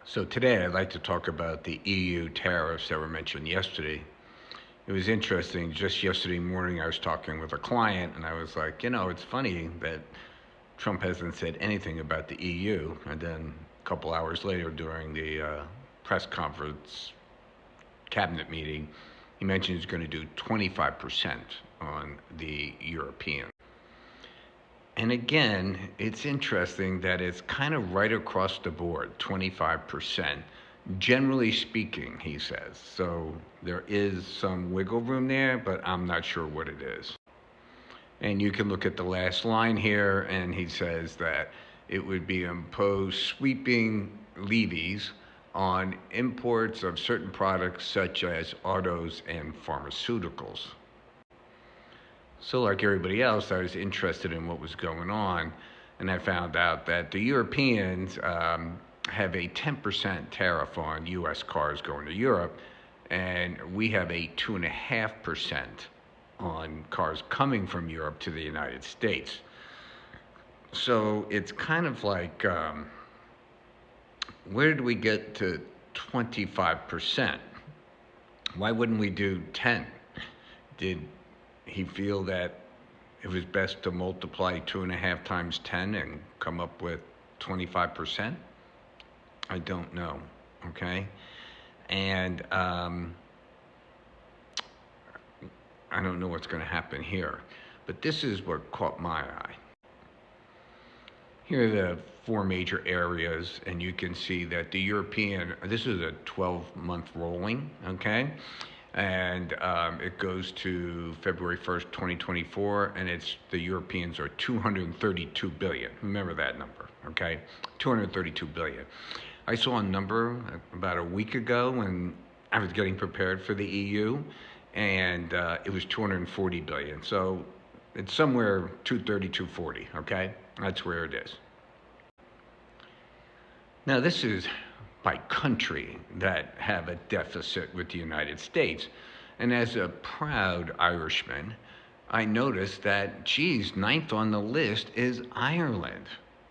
So today I'd like to talk about the EU tariffs that were mentioned yesterday. It was interesting. Just yesterday morning, I was talking with a client, and I was like, it's funny that Trump hasn't said anything about the EU. And then a couple hours later, during the press conference cabinet meeting, he mentioned he's going to do 25% on the European. And again, it's interesting that it's kind of right across the board, 25%. Generally speaking, he says. So there is some wiggle room there, but I'm not sure what it is. And you can look at the last line here, and he says that it would be imposed sweeping levies on imports of certain products such as autos and pharmaceuticals. So like everybody else, I was interested in what was going on, and I found out that the Europeans have a 10% tariff on U.S. cars going to Europe, and we have a 2.5% on cars coming from Europe to the United States. So it's kind of like, where did we get to 25%? Why wouldn't we do 10? Did he feel that it was best to multiply 2.5 times 10 and come up with 25%? I don't know, okay? And I don't know what's going to happen here. But this is what caught my eye. Here are the four major areas, and you can see that the European, this is a 12-month rolling, okay? And it goes to February 1st, 2024, and the Europeans are 232 billion. Remember that number, okay? 232 billion. I saw a number about a week ago when I was getting prepared for the EU, and it was 240 billion. So it's somewhere 230, 240, okay? That's where it is. Now, this is by country that have a deficit with the United States. And as a proud Irishman, I noticed that, geez, ninth on the list is Ireland,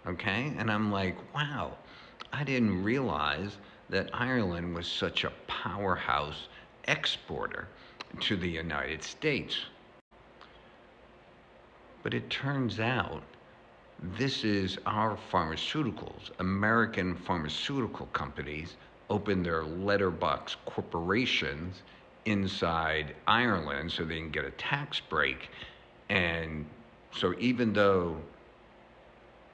okay? And I'm like, wow, I didn't realize that Ireland was such a powerhouse exporter to the United States. But it turns out this is our pharmaceuticals. American pharmaceutical companies open their letterbox corporations inside Ireland so they can get a tax break. And so even though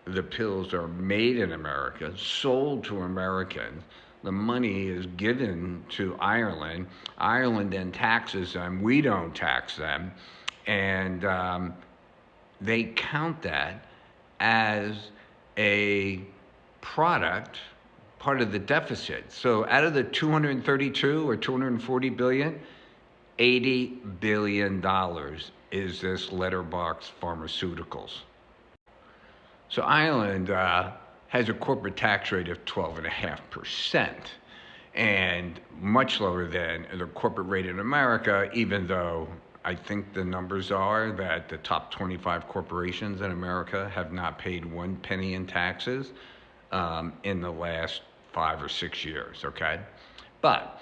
the pills are made in America, sold to Americans, the money is given to Ireland. Ireland then taxes them. We don't tax them. And they count that as a product, part of the deficit. So out of the 232 or 240 billion, $80 billion is this letterbox pharmaceuticals. So Ireland has a corporate tax rate of 12.5%, and much lower than the corporate rate in America, even though I think the numbers are that the top 25 corporations in America have not paid 1 penny in taxes in the last 5 or 6 years, okay? But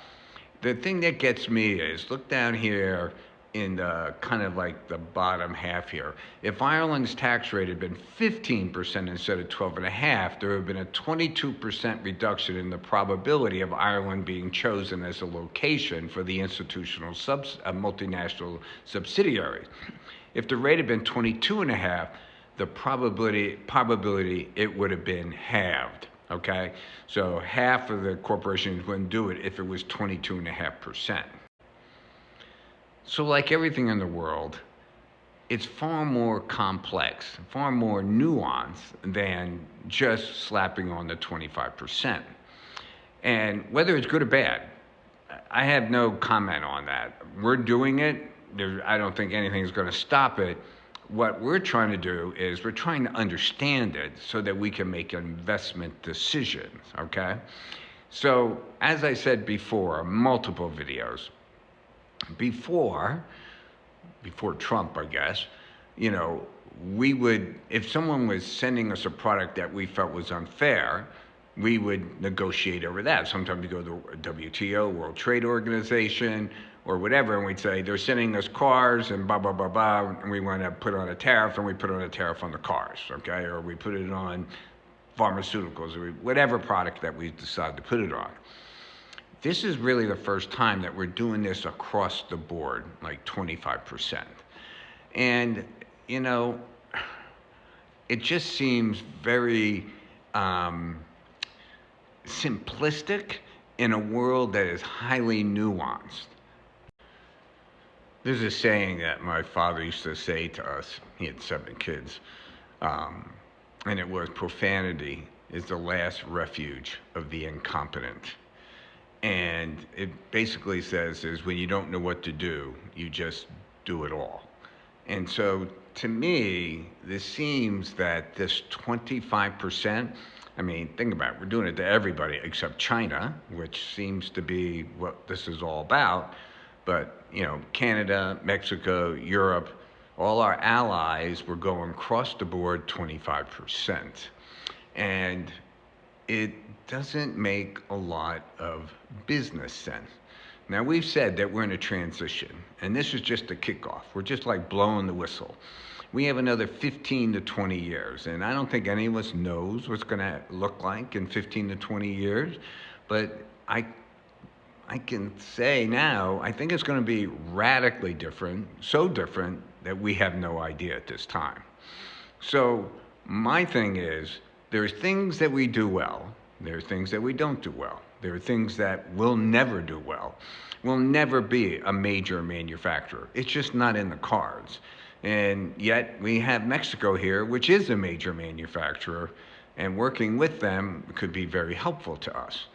the thing that gets me is, look down here in the kind of like the bottom half here. If Ireland's tax rate had been 15% instead of 12.5%, there would have been a 22% reduction in the probability of Ireland being chosen as a location for the institutional multinational subsidiaries. If the rate had been 22.5%, the probability it would have been halved. Okay, so half of the corporations wouldn't do it if it was 22.5%. So like everything in the world, it's far more complex, far more nuanced than just slapping on the 25%. And whether it's good or bad, I have no comment on that. We're doing it. I don't think anything's going to stop it. What we're trying to do is we're trying to understand it so that we can make investment decisions, okay? So as I said before, multiple videos, before Trump, I guess, we would, if someone was sending us a product that we felt was unfair, we would negotiate over that. Sometimes we go to the WTO, World Trade Organization, or whatever, and we'd say, they're sending us cars and blah, blah, blah, blah, and we want to put on a tariff, and we put on a tariff on the cars, okay? Or we put it on pharmaceuticals, or whatever product that we decide to put it on. This is really the first time that we're doing this across the board, like 25%. And, you know, it just seems very simplistic in a world that is highly nuanced. There's a saying that my father used to say to us. He had 7 kids. And it was, profanity is the last refuge of the incompetent. And it basically says is when you don't know what to do, you just do it all. And so to me, this seems that this 25%, I mean, think about it, we're doing it to everybody except China, which seems to be what this is all about. But, you know, Canada, Mexico, Europe, all our allies were going across the board 25%. And it doesn't make a lot of business sense. Now, we've said that we're in a transition, and this is just a kickoff. We're just like blowing the whistle. We have another 15 to 20 years, and I don't think any of us knows what's going to look like in 15 to 20 years, but I can say now, I think it's going to be radically different, so different that we have no idea at this time. So my thing is, there are things that we do well. There are things that we don't do well. There are things that we'll never do well. We'll never be a major manufacturer. It's just not in the cards. And yet we have Mexico here, which is a major manufacturer, and working with them could be very helpful to us.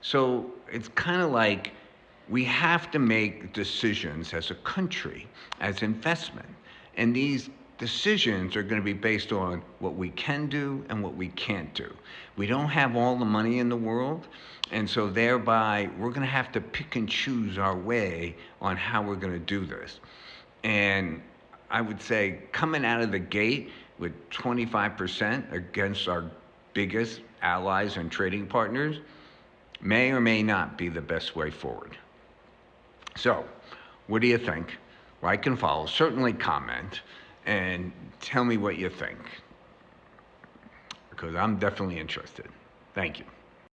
So it's kind of like we have to make decisions as a country, as investment. And these decisions are going to be based on what we can do and what we can't do. We don't have all the money in the world, and so thereby we're going to have to pick and choose our way on how we're going to do this. And I would say coming out of the gate with 25% against our biggest allies and trading partners may or may not be the best way forward. So, what do you think? Like and follow, certainly comment, and tell me what you think, because I'm definitely interested. Thank you.